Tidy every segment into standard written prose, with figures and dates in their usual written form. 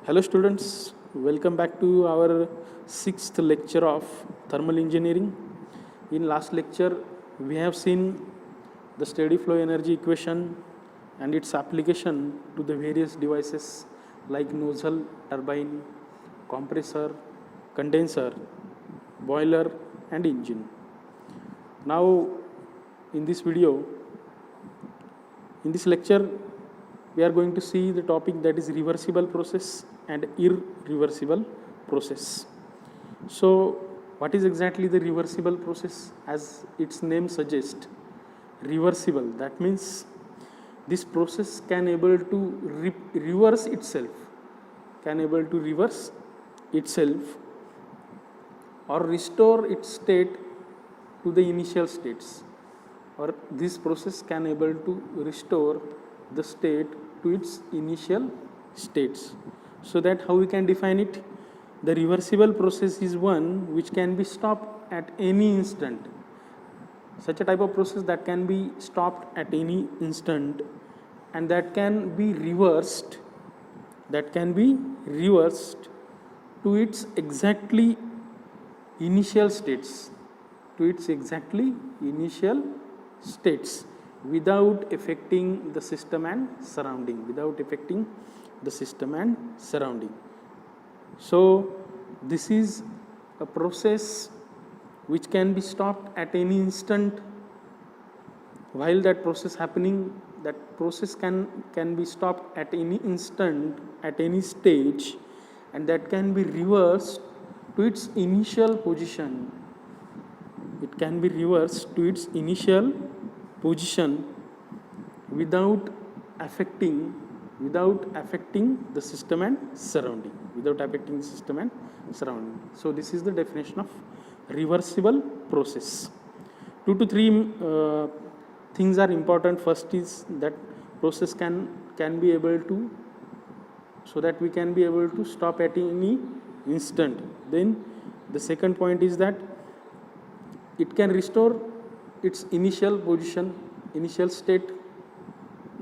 Hello students, welcome back to our sixth lecture of thermal engineering. In last lecture, we have seen the steady flow energy equation and its application to the various devices like nozzle, turbine, compressor, condenser, boiler and engine. Now in this video, in this lecture, we are going to see the topic that is reversible process and irreversible process. So what is exactly the reversible process? As its name suggests, reversible, that means this process can able to reverse itself, or restore its state to the initial states, or this process can able to restore the state to its initial states. So that how we can define it? The reversible process is one which can be stopped at any instant. Such a type of process that can be stopped at any instant and that can be reversed to its exactly initial states, without affecting the system and surrounding, So this is a process which can be stopped at any instant. While that process happening, that process can be stopped at any instant, at any stage, and that can be reversed to its initial position. It can be reversed to its initial position without affecting the system and surrounding, So this is the definition of reversible process. 2 to 3 things are important. First is that process can be able to, so that we can be able to stop at any instant. Then the second point is that it can restore its initial position, initial state,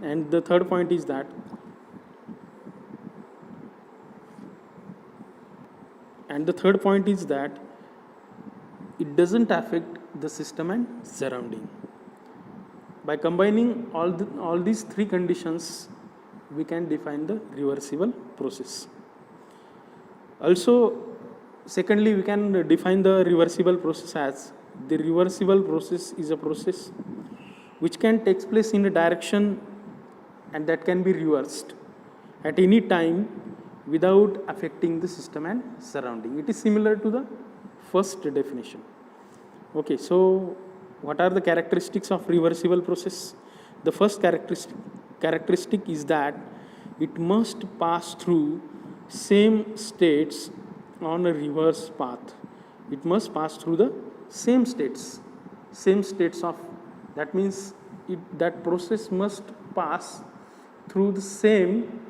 and the third point is that it doesn't affect the system and surrounding. By combining all these three conditions, we can define the reversible process. Also, secondly, we can define the reversible process as the reversible process is a process which can take place in a direction and that can be reversed at any time without affecting the system and surrounding. It is similar to the first definition. Okay, so what are the characteristics of reversible process? The first characteristic is that it must pass through same states on a reverse path. It must pass through the same states of, that means that process must pass through the same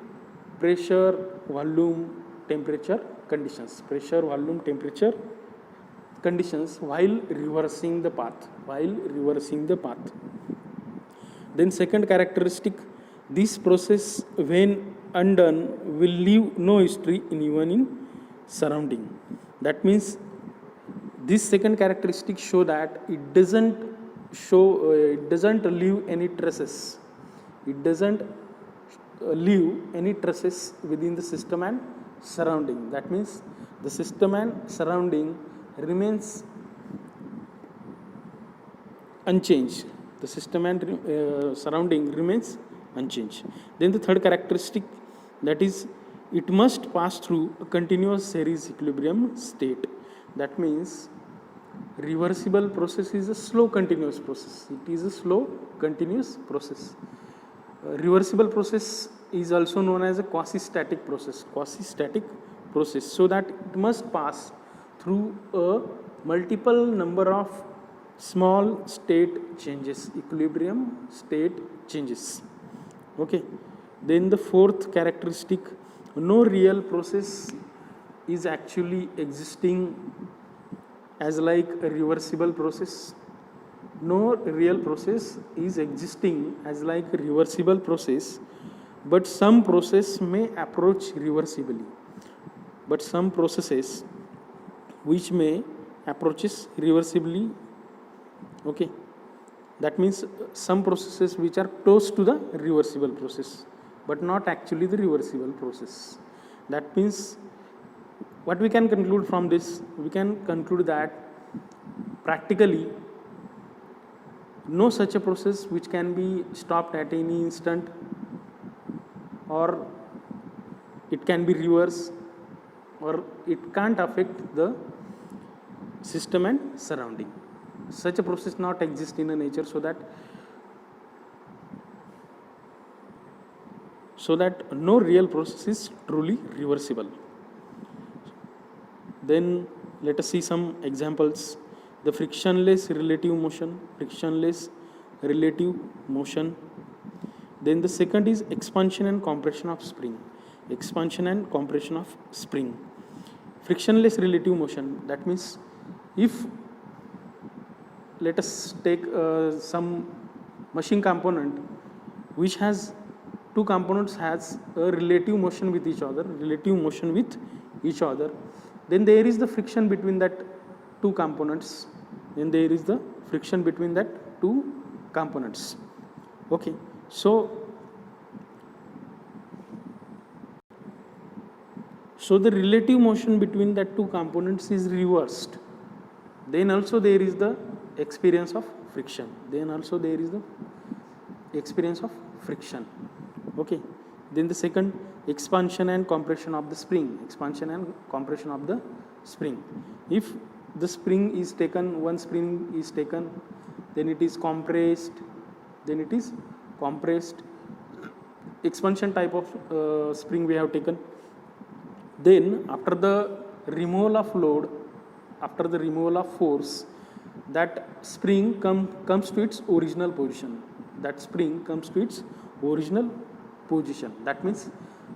pressure, volume, temperature conditions, while reversing the path. Then second characteristic, this process when undone will leave no history even in surrounding. That means this second characteristic show that it doesn't leave any traces. Within the system and surrounding. That means the system and surrounding remains unchanged. Then the third characteristic, that is it must pass through a continuous series equilibrium state. That means reversible process is a slow continuous process. Reversible process is also known as a quasi-static process, so that it must pass through a multiple number of small state changes, equilibrium state changes. Okay. Then the fourth characteristic, no real process is actually existing as like a reversible process. No real process is existing as like a reversible process, but some process may approach reversibly. but some processes which may approaches reversibly. Okay, that means some processes which are close to the reversible process but not actually the reversible process. That means what we can conclude from this, we can conclude that practically no such a process which can be stopped at any instant, or it can be reversed, or it can't affect the system and surrounding. Such a process not exist in a nature, so that no real process is truly reversible. Then let us see some examples. The frictionless relative motion. Then the second is expansion and compression of spring. Frictionless relative motion, that means if let us take some machine component which has two components has a relative motion with each other, then there is the friction between that two components. Okay, so the relative motion between that two components is reversed. Then also there is the experience of friction. Okay. Then the second, expansion and compression of the spring. If the spring is taken, one spring is taken, then it is compressed. Expansion type of spring we have taken. Then after the removal of load, after the removal of force, that spring comes to its original position. That means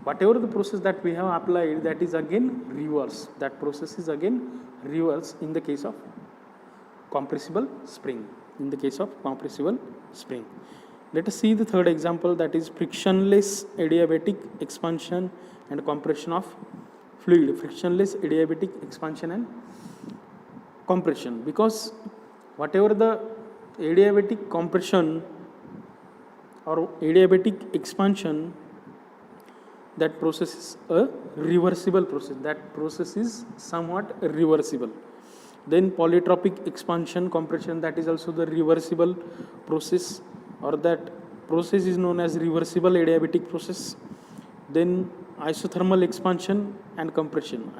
whatever the process that we have applied, that is again reverse. That process is again reverse in the case of compressible spring. Let us see the third example, that is frictionless adiabatic expansion and compression of fluid. Because whatever the adiabatic compression or adiabatic expansion, that process is a reversible process. That process is somewhat reversible. Then polytropic expansion compression, that is also the reversible process, or that process is known as reversible adiabatic process. Then isothermal expansion and compression.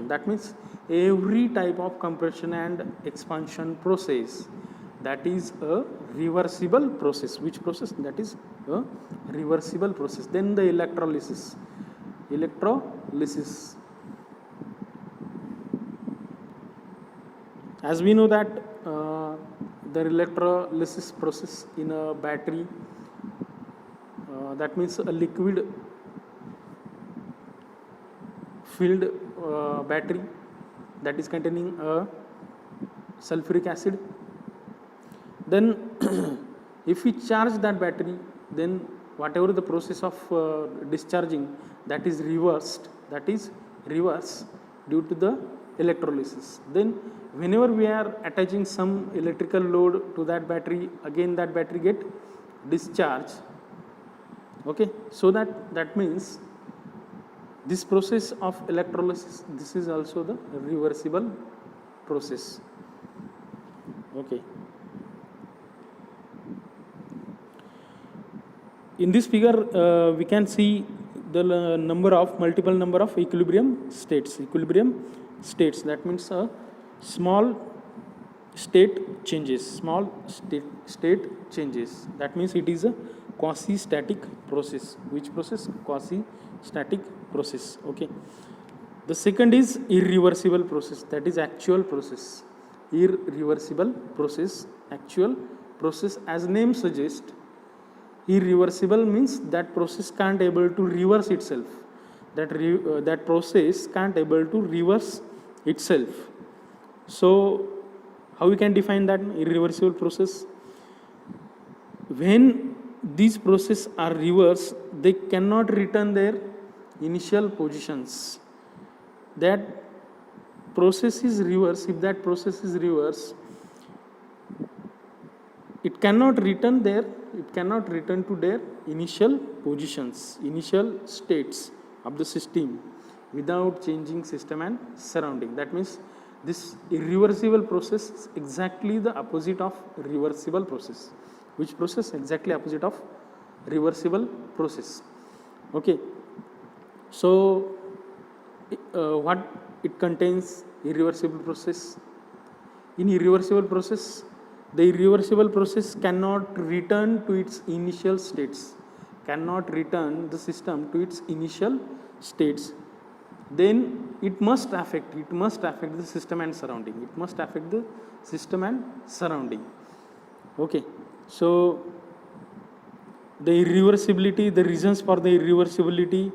That means every type of compression and expansion process, that is a reversible process. Which process? That is a reversible process. Then the electrolysis. As we know that the electrolysis process in a battery, that means a liquid filled battery that is containing a sulfuric acid. Then if we charge that battery, then whatever the process of discharging, that is reversed due to the electrolysis. Then whenever we are attaching some electrical load to that battery, again that battery get discharged. Okay, so that means this process of electrolysis, this is also the reversible process. Okay. In this figure, we can see the multiple number of equilibrium states. That means small state changes. That means it is a quasi-static process. Which process? Quasi-static process. Okay. The second is irreversible process. That is actual process. Irreversible process, actual process. As name suggests, irreversible means that process can't able to reverse itself. That process can't able to reverse itself. So how we can define that irreversible process? When these processes are reversed, they cannot return their initial positions. That process is reverse. If that process is reverse, it cannot return to their initial positions, initial states of the system without changing system and surrounding. That means this irreversible process is exactly the opposite of reversible process. Which process? Exactly opposite of reversible process. Okay. So what it contains? Irreversible process. In irreversible process, the irreversible process cannot return to its initial states, cannot return the system to its initial states. Then it must affect the system and surrounding. It must affect the system and surrounding. Okay. So the irreversibility, the reasons for the irreversibility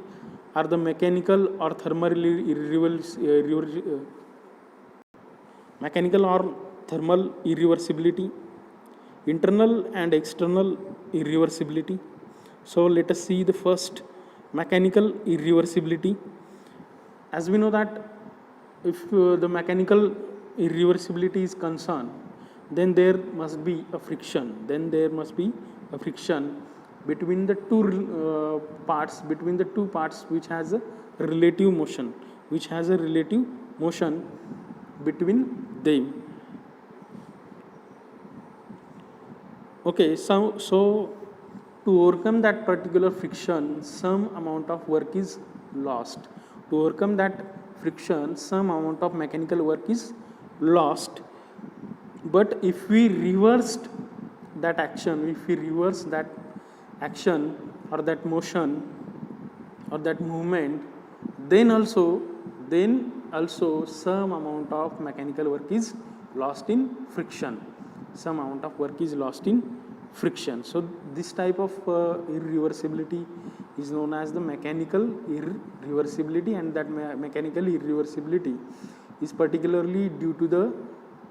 are the mechanical or thermal irreversibility, internal and external irreversibility. So let us see the first, mechanical irreversibility. As we know that if the mechanical irreversibility is concerned, then there must be a friction. Between the two parts, which has a relative motion, between them. Okay, so to overcome that particular friction, some amount of work is lost. To overcome that friction, some amount of mechanical work is lost. But if we reversed that action, or that motion or that movement, then also some amount of mechanical work is lost in friction. So this type of irreversibility is known as the mechanical irreversibility, and that mechanical irreversibility is particularly due to the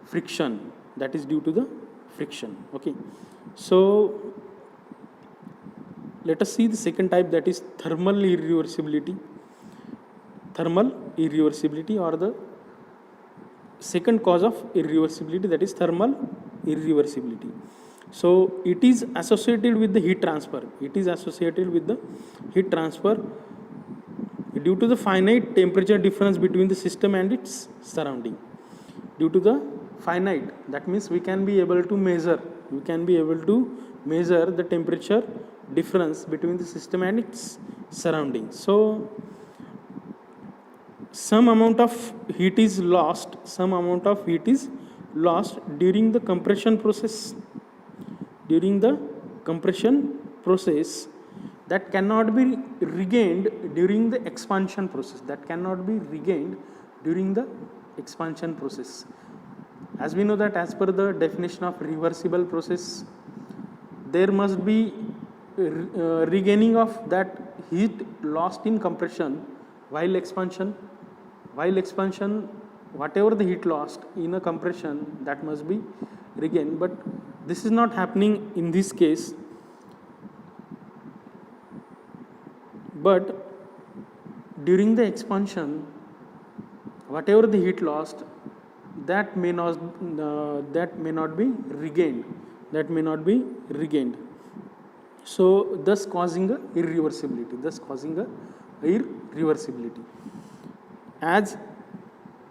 friction. Okay. So let us see the second type, that is thermal irreversibility. Or the second cause of irreversibility, that is thermal irreversibility. So it is associated with the heat transfer. Due to the finite temperature difference between the system and its surrounding. Due to the finite, that means we can be able to measure the temperature difference between the system and its surroundings. So some amount of heat is lost during the compression process. That cannot be regained during the expansion process. As we know that as per the definition of reversible process, there must be regaining of that heat lost in compression while expansion. Whatever the heat lost in a compression, that must be regained, but this is not happening in this case. But during the expansion, whatever the heat lost, that may not be regained. So thus causing a irreversibility. As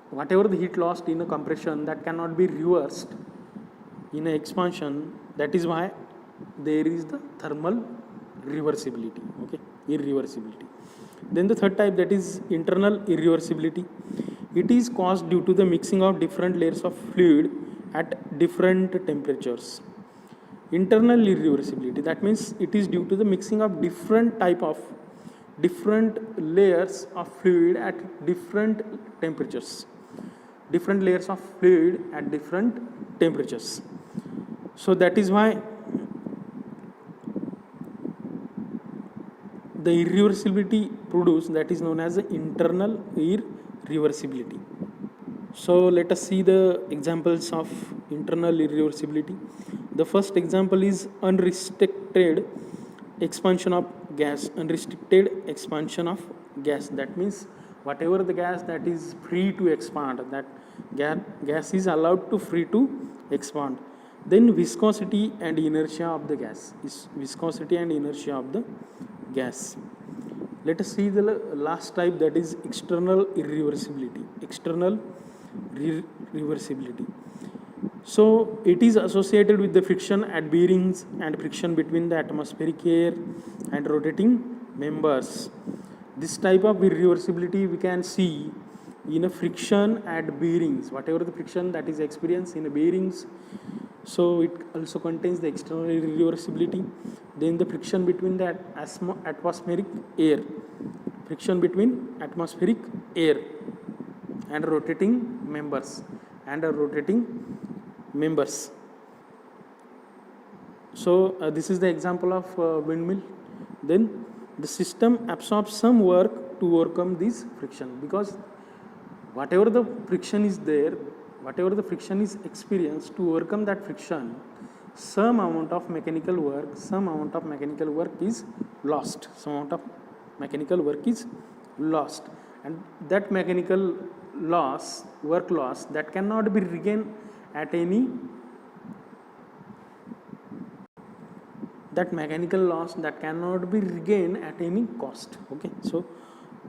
whatever the heat lost in a compression, that cannot be reversed in an expansion, that is why there is the thermal irreversibility. Then the third type, that is internal irreversibility. It is caused due to the mixing of different layers of fluid at different temperatures. Internal irreversibility, that means it is due to the mixing of different layers of fluid at different temperatures. So that is why the irreversibility produced, that is known as the internal irreversibility. So let us see the examples of internal irreversibility. The first example is unrestricted expansion of gas, unrestricted expansion of gas. That means whatever the gas that is free to expand, that gas is allowed to free to expand. Then viscosity and inertia of the gas is viscosity and inertia of the gas. Let us see the last type, that is external irreversibility. External reversibility. So it is associated with the friction at bearings and friction between the atmospheric air and rotating members. This type of irreversibility we can see in a friction at bearings, whatever the friction that is experienced in a bearings. So it also contains the external irreversibility. Then the friction between the atmospheric air, friction between atmospheric air and rotating members So this is the example of windmill. Then the system absorbs some work to overcome this friction, because whatever the friction is there, whatever the friction is experienced, to overcome that friction, some amount of mechanical work is lost. And that mechanical work loss, that cannot be regained at any cost. Okay, so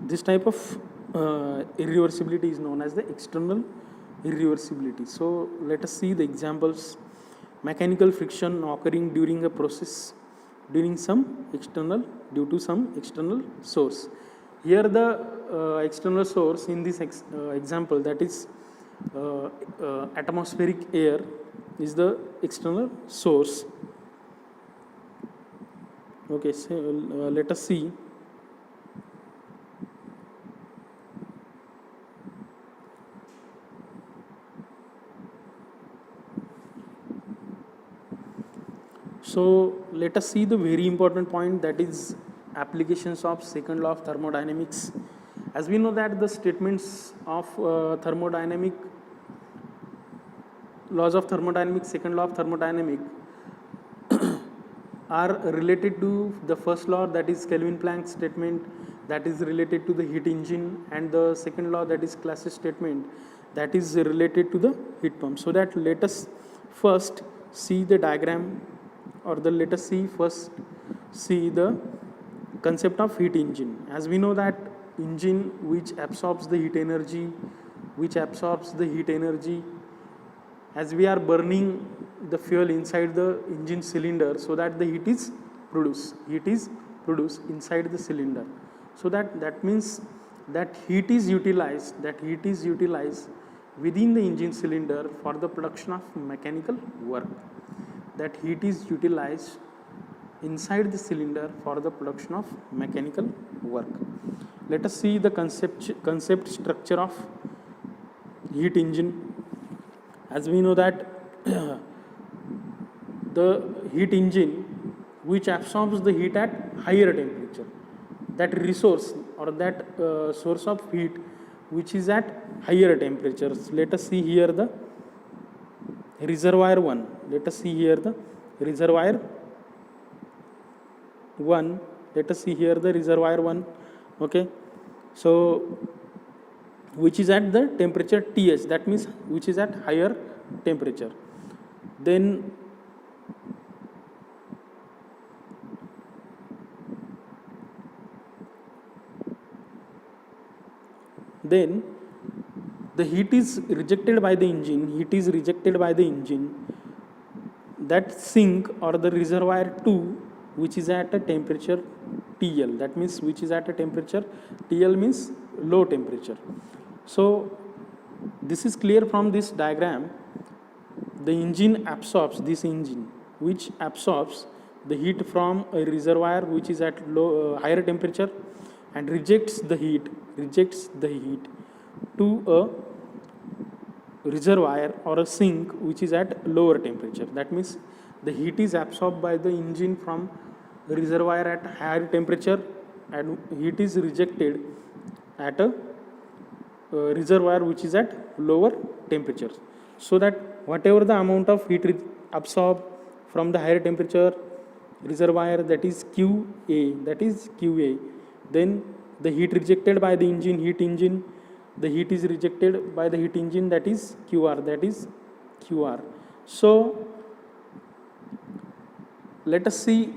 this type of irreversibility is known as the external irreversibility. So let us see the examples. Mechanical friction occurring during a process due to some external source. Here the external source in this example, that is atmospheric air, is the external source. Okay, so let us see. So let us see the very important point, that is applications of second law of thermodynamics. As we know that the statements of laws of thermodynamics, second law of thermodynamics are related to the first law, that is Kelvin-Planck statement, that is related to the heat engine, and the second law, that is Clausius statement, that is related to the heat pump. So that let us first see the diagram, or let us see the concept of heat engine. As we know that engine which absorbs the heat energy, as we are burning the fuel inside the engine cylinder, so that the heat is produced inside the cylinder. So that means that heat is utilized within the engine cylinder for the production of mechanical work. That heat is utilized inside the cylinder for the production of mechanical work. Let us see the concept structure of heat engine. As we know that the heat engine which absorbs the heat at higher temperature, that resource or that source of heat which is at higher temperatures. Let us see here the reservoir 1. Let us see here the reservoir 1. Okay, so which is at the temperature Th, that means which is at higher temperature. Then the heat is rejected by the engine, that sink or the reservoir 2, which is at a temperature TL, that means which is at a temperature TL means low temperature. So this is clear from this diagram. The engine absorbs, which absorbs the heat from a reservoir which is at higher temperature, and rejects the heat to a reservoir or a sink which is at lower temperature. That means the heat is absorbed by the engine from the reservoir at higher temperature, and heat is rejected at a reservoir which is at lower temperature. So that whatever the amount of heat absorbed from the higher temperature reservoir, that is QA, that is QA. Then the heat rejected by the engine, heat engine, the heat is rejected by the heat engine, that is QR, that is QR. So let us see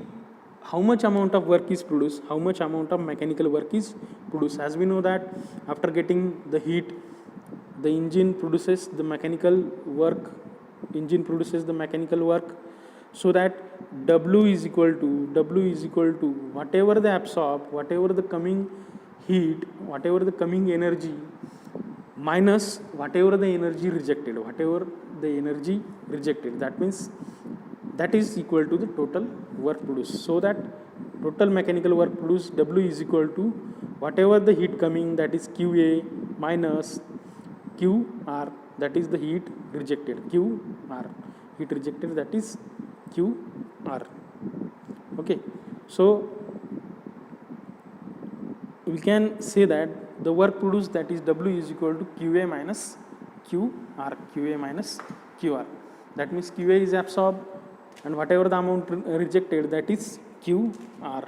how much amount of work is produced, how much amount of mechanical work is produced. As we know that after getting the heat, the engine produces the mechanical work, so that W is equal to whatever they absorb, whatever the coming heat, whatever the coming energy, minus whatever the energy rejected, that means that is equal to the total work produced. So that total mechanical work produced, W is equal to whatever the heat coming, that is QA, minus QR, that is the heat rejected, that is QR. Okay, so we can say that the work produced, that is W is equal to QA minus QR. That means QA is absorbed and whatever the amount rejected, that is QR.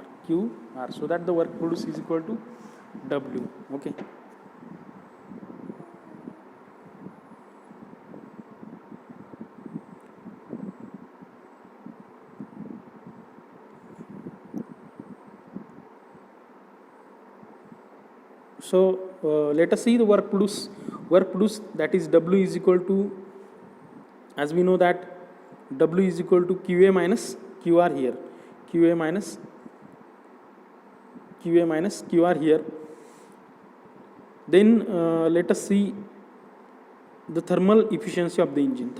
So that the work produced is equal to W. Okay. So let us see the work produced, that is W is equal to, as we know that W is equal to QA minus QR here, QA minus QR here. Then let us see the thermal efficiency of the engine.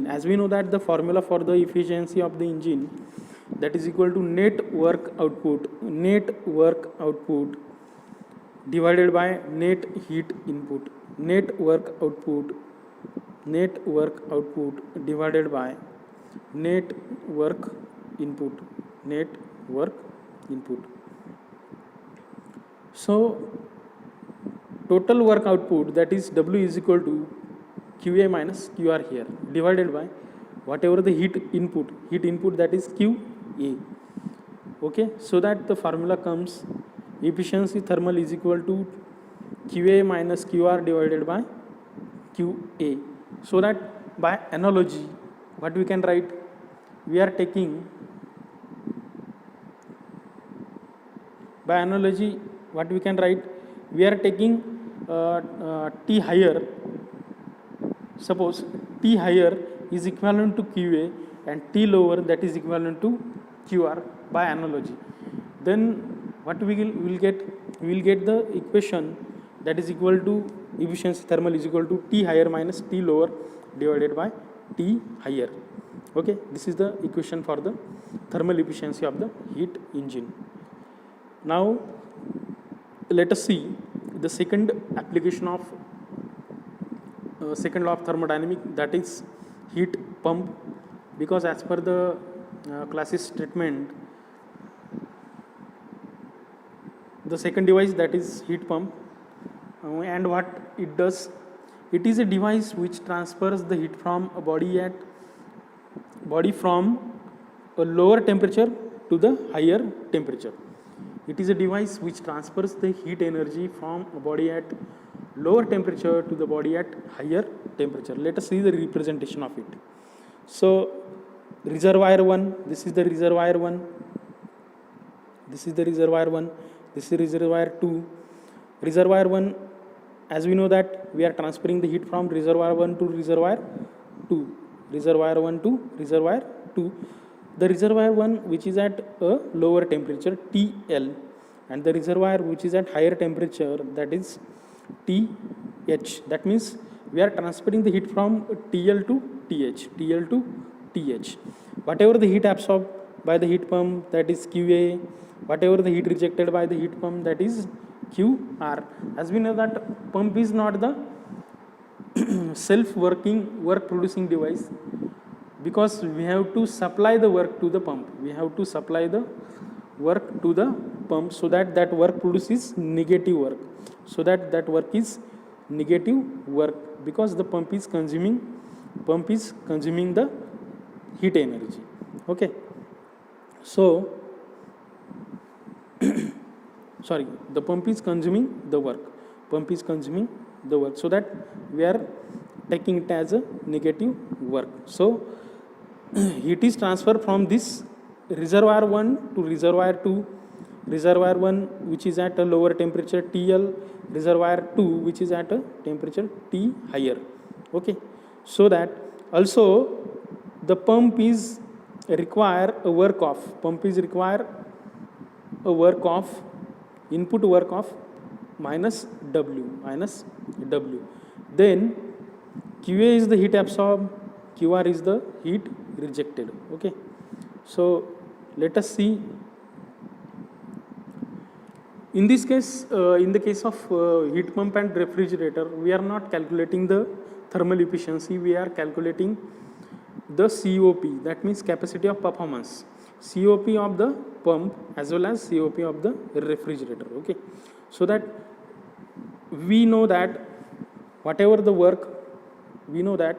As we know that the formula for the efficiency of the engine, that is equal to net work output divided by net heat input, net work output divided by net work input. So total work output, that is W is equal to QA minus QR here, divided by whatever the heat input, that is QA. Okay, so that the formula comes efficiency thermal is equal to QA minus QR divided by QA. So that by analogy, what we can write, we are taking, T higher. Suppose T higher is equivalent to QA and T lower, that is equivalent to QR by analogy. Then what we will get the equation, that is equal to efficiency thermal is equal to T higher minus T lower divided by T higher. Okay, this is the equation for the thermal efficiency of the heat engine. Now let us see the second application of second law of thermodynamics, that is heat pump, because as per the classes treatment, the second device, that is heat pump, and what it does, it is a device which transfers the heat from a body from a lower temperature to the higher temperature. It is a device which transfers the heat energy from a body at lower temperature to the body at higher temperature. Let us see the representation of it. So reservoir 1, this is the reservoir 1, this is reservoir 2. Reservoir 1, as we know that we are transferring the heat from reservoir 1 to reservoir 2. The reservoir 1 which is at a lower temperature, TL, and the reservoir which is at higher temperature, that is TH. That means we are transferring the heat from TL to TH. Whatever the heat absorbed by the heat pump, that is QA. Whatever the heat rejected by the heat pump, that is QR. As we know that pump is not the self-working work producing device, because we have to supply the work to the pump. So that work produces negative work. Because the pump is consuming the heat energy. Okay, so sorry, the pump is consuming the work, pump is consuming the work, so that we are taking it as a negative work. So heat is transferred from this reservoir 1 to reservoir 2, reservoir 1 which is at a lower temperature TL, reservoir 2 which is at a temperature T higher. Okay, so that also the pump is require a work of, pump is require a work of, input work of minus W. Then QA is the heat absorbed, QR is the heat rejected. Okay, so let us see. In this case, in the case of heat pump and refrigerator, we are not calculating the thermal efficiency, we are calculating the COP, that means capacity of performance, COP of the pump as well as COP of the refrigerator. Okay, so that we know that whatever the work, we know that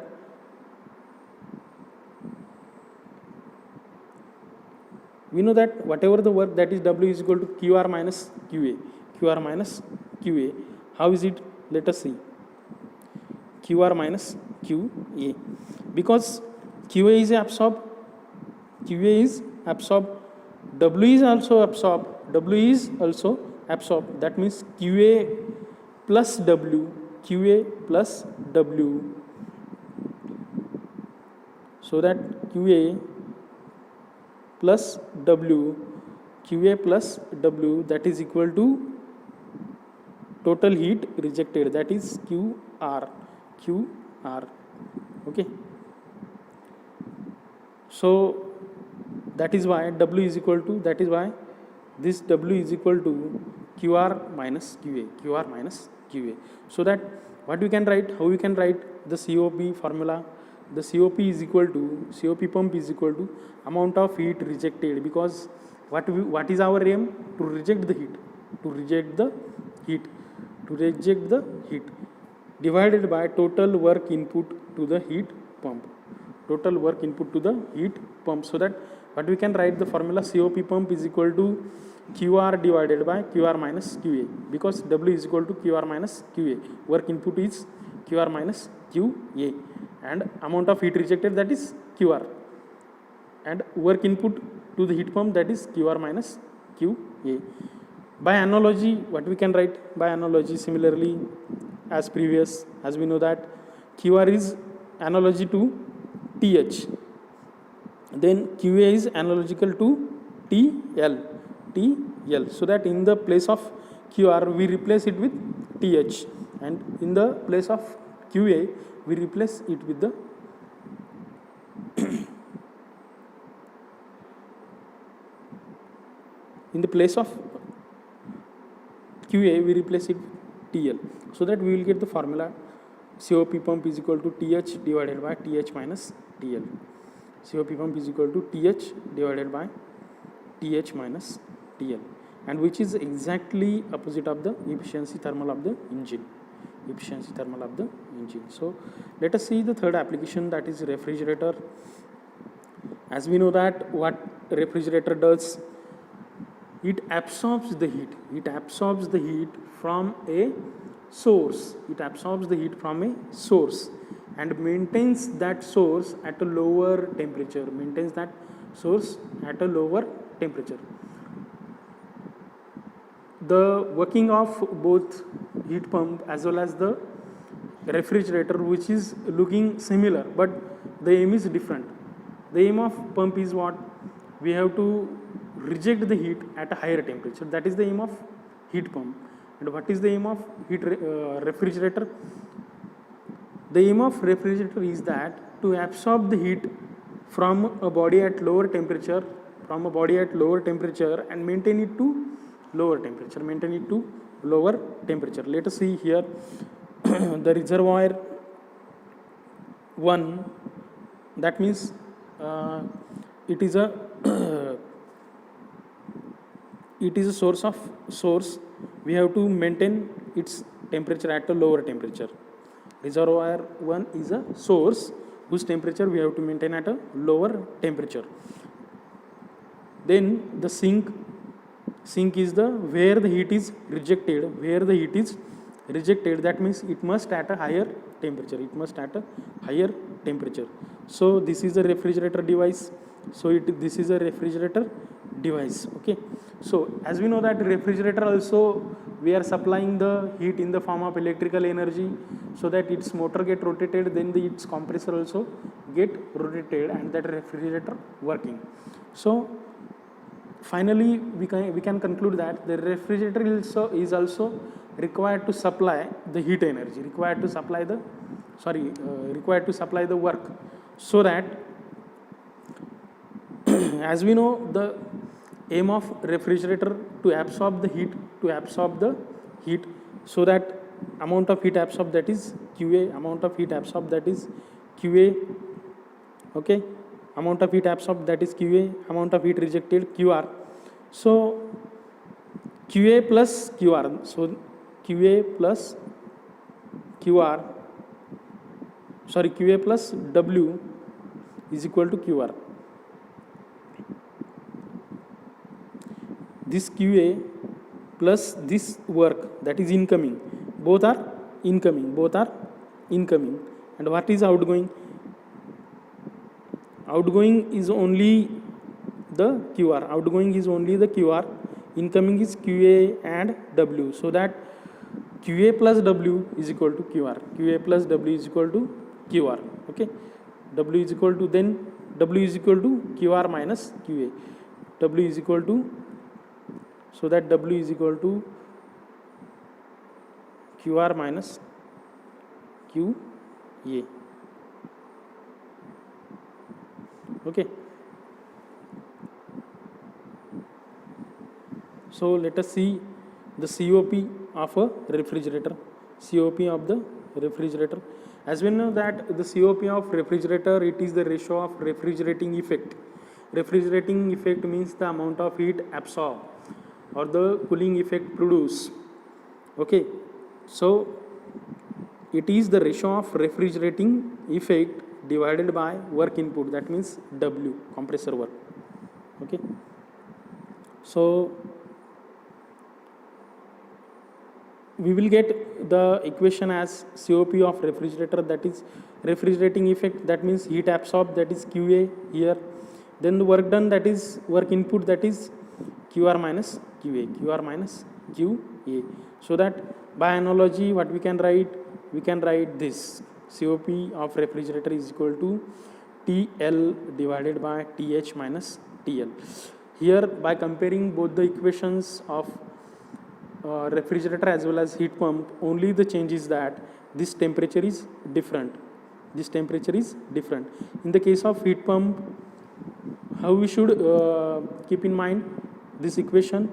whatever the work, that is W is equal to QR minus QA. How is it? Let us see. QR minus QA, because QA is absorbed, W is also absorbed, that means QA plus W, so that QA plus W, that is equal to total heat rejected, that is QR. Okay, so that is why W is equal to, that is why this W is equal to QR minus QA. So that what we can write, how we can write the COP formula, the COP is equal to, COP pump is equal to amount of heat rejected, because what is our aim? To reject the heat, divided by total work input to the heat pump, so that what we can write the formula, COP pump is equal to QR divided by QR minus QA, because W is equal to QR minus QA, work input is QR minus QA, and amount of heat rejected, that is QR, and work input to the heat pump, that is QR minus QA. By analogy, what we can write? By analogy, similarly as previous, as we know that QR is analogy to TH, then QA is analogical to TL, so that in the place of QR we replace it with TH, and in the place of QA we replace it with the in the place of QA we replace it with TL, so that we will get the formula COP pump is equal to TH divided by TH minus TL. COP pump is equal to TH divided by TH minus TL, and which is exactly opposite of the efficiency thermal of the engine. So let us see the third application, that is refrigerator. As we know that what refrigerator does, it absorbs the heat from a source, and maintains that source at a lower temperature, The working of both heat pump as well as the refrigerator, which is looking similar, but the aim is different. The aim of pump is what? We have to reject the heat at a higher temperature, that is the aim of heat pump. And what is the aim of refrigerator? The aim of refrigerator is that to absorb the heat from a body at lower temperature, and maintain it to lower temperature. Let us see here the reservoir 1, that means it is a source, we have to maintain its temperature at a lower temperature. Reservoir 1 is a source whose temperature we have to maintain at a lower temperature. Then the sink is the where the heat is rejected, that means it must at a higher temperature, so this is a refrigerator device, this is a refrigerator device. Okay, so as we know that refrigerator also we are supplying the heat in the form of electrical energy, so that its motor get rotated, then its compressor also get rotated, and that refrigerator working. So finally we can conclude that the refrigerator is also required to supply the heat energy, required to supply the work, so that as we know the aim of refrigerator to absorb the heat, so that amount of heat absorbed, that is QA, amount of heat absorbed, that is QA. Okay, amount of heat absorbed, that is QA, amount of heat rejected, QR. So QA plus QR, so QA plus QR, QA plus W is equal to QR. This QA plus this work, that is incoming, both are incoming, and what is outgoing? Outgoing is only the QR, incoming is QA and W, so that QA plus W is equal to QR, okay, W is equal to QR minus QA, W is equal to QR minus QA. Okay, so let us see the COP of a refrigerator. As we know that the COP of refrigerator, it is the ratio of refrigerating effect. Refrigerating effect means the amount of heat absorbed or the cooling effect produced. Okay, so it is the ratio of refrigerating effect divided by work input, that means W, compressor work. Okay, so we will get the equation as COP of refrigerator, that is refrigerating effect, that means heat absorbed, that is QA here, then the work done, that is work input, that is QR minus QA, so that by analogy what we can write this: COP of refrigerator is equal to TL divided by TH minus TL. Here by comparing both the equations of refrigerator as well as heat pump, only the change is that this temperature is different. In the case of heat pump, how we should keep in mind this equation?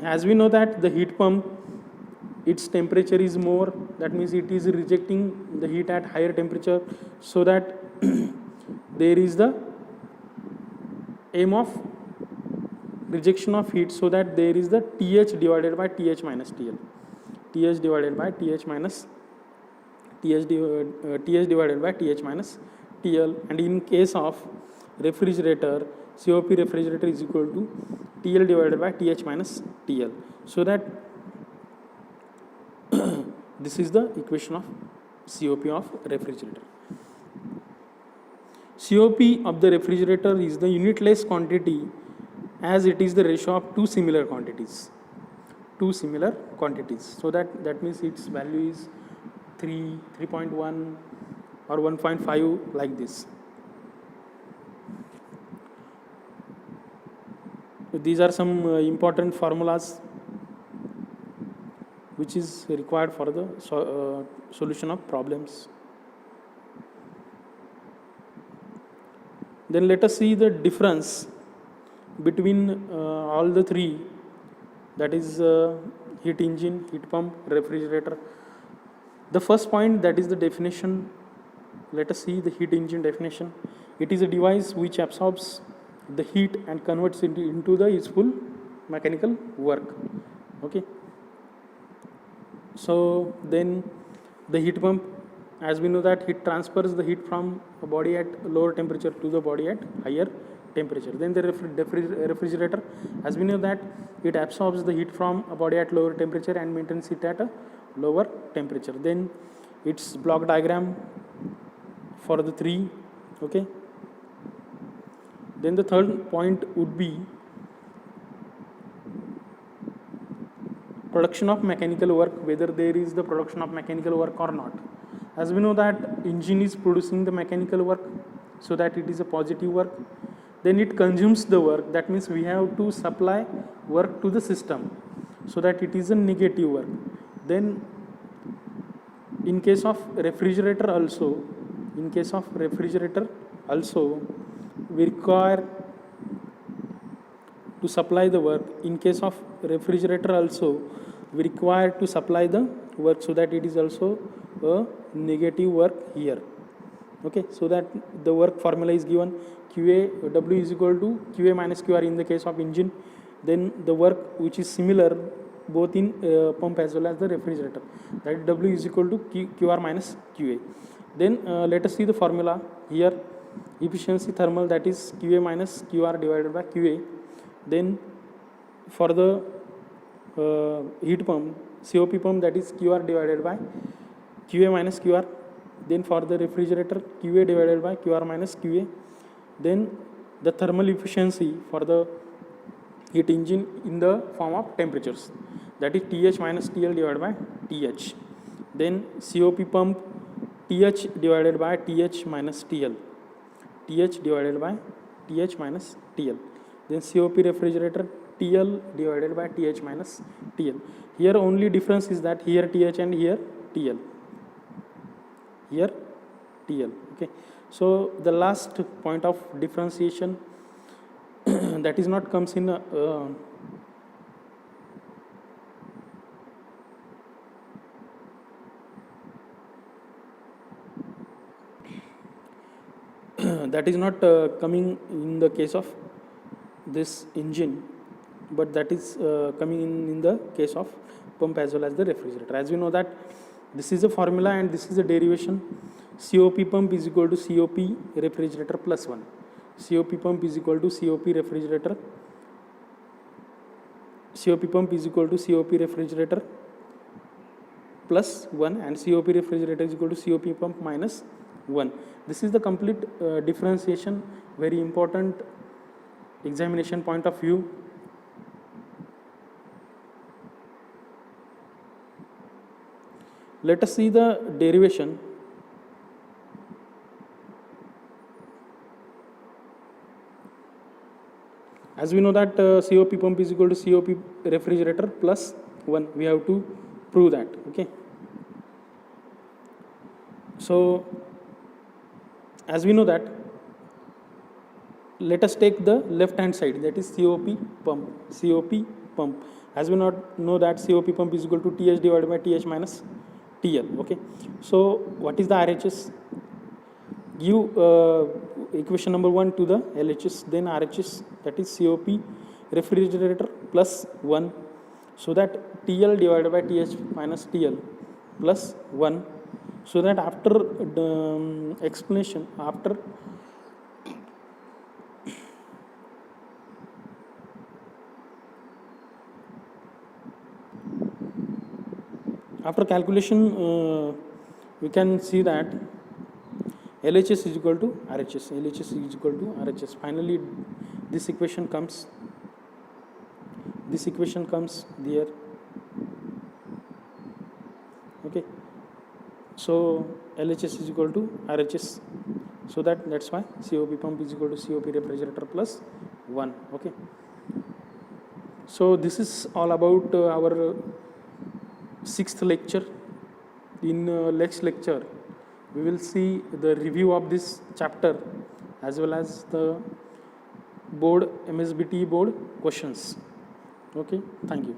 As we know that the heat pump, its temperature is more, that means it is rejecting the heat at higher temperature, so that there is the aim of rejection of heat, so that there is the TH divided by TH minus TL, TH divided by TH minus TL, and in case of refrigerator, COP refrigerator is equal to TL divided by TH minus TL, so that this is the equation of COP of refrigerator. COP of the refrigerator is the unitless quantity, as it is the ratio of two similar quantities, so that means its value is 3, 3.1 or 1.5, like this. These are some important formulas which is required for the solution of problems. Then let us see the difference between all the three, that is heat engine, heat pump, refrigerator. The first point, that is the definition. Let us see the heat engine definition. It is a device which absorbs the heat and converts it into the useful mechanical work. Okay, so then the heat pump, as we know that it transfers the heat from a body at lower temperature to the body at higher temperature. Then the refrigerator, as we know that it absorbs the heat from a body at lower temperature and maintains it at a lower temperature. Then its block diagram for the three. Okay. Then the third point would be production of mechanical work, whether there is the production of mechanical work or not. As we know that engine is producing the mechanical work, so that it is a positive work. Then it consumes the work, that means we have to supply work to the system, so that it is a negative work. Then in case of refrigerator also, we require to supply the work. In case of refrigerator also, we require to supply the work, so that it is also a negative work here. Okay, so that the work formula is given, QA W is equal to QA minus QR in the case of engine. Then the work which is similar both in pump as well as the refrigerator, that W is equal to QR minus QA. Then let us see the formula here. Efficiency thermal, that is QA minus QR divided by QA. Then for the heat pump, COP pump, that is QR divided by QA minus QR. Then for the refrigerator, QA divided by QR minus QA. Then the thermal efficiency for the heat engine in the form of temperatures, that is TH minus TL divided by TH. Then COP pump, TH divided by TH minus TL, TH divided by TH minus TL. Then COP refrigerator, TL divided by TH minus TL. Here only difference is that here TH and here TL. Here TL. Okay, so the last point of differentiation that is not comes in that is not coming in the case of this engine, but that is coming in the case of pump as well as the refrigerator. As we know that this is a formula and this is a derivation. COP pump is equal to COP refrigerator plus 1. COP pump is equal to COP refrigerator. COP pump is equal to COP refrigerator plus 1, and COP refrigerator is equal to COP pump minus 1. This is the complete differentiation, very important examination point of view. Let us see the derivation. As we know that COP pump is equal to COP refrigerator plus 1, we have to prove that. Okay. So as we know that, let us take the left hand side, that is COP pump. COP pump. As we not know that COP pump is equal to TH divided by TH minus TL. Okay. So what is the RHS? Give equation number 1 to the LHS, then RHS, that is COP refrigerator plus 1, so that TL divided by TH minus TL plus 1, so that after the explanation, after calculation we can see that LHS is equal to RHS. LHS is equal to RHS. Finally, this equation comes. There. Okay. So LHS is equal to RHS. So that's why COP pump is equal to COP refrigerator plus 1. Okay. So this is all about our 6th lecture. In next lecture, we will see the review of this chapter as well as the board MSBT board questions. Okay, thank you.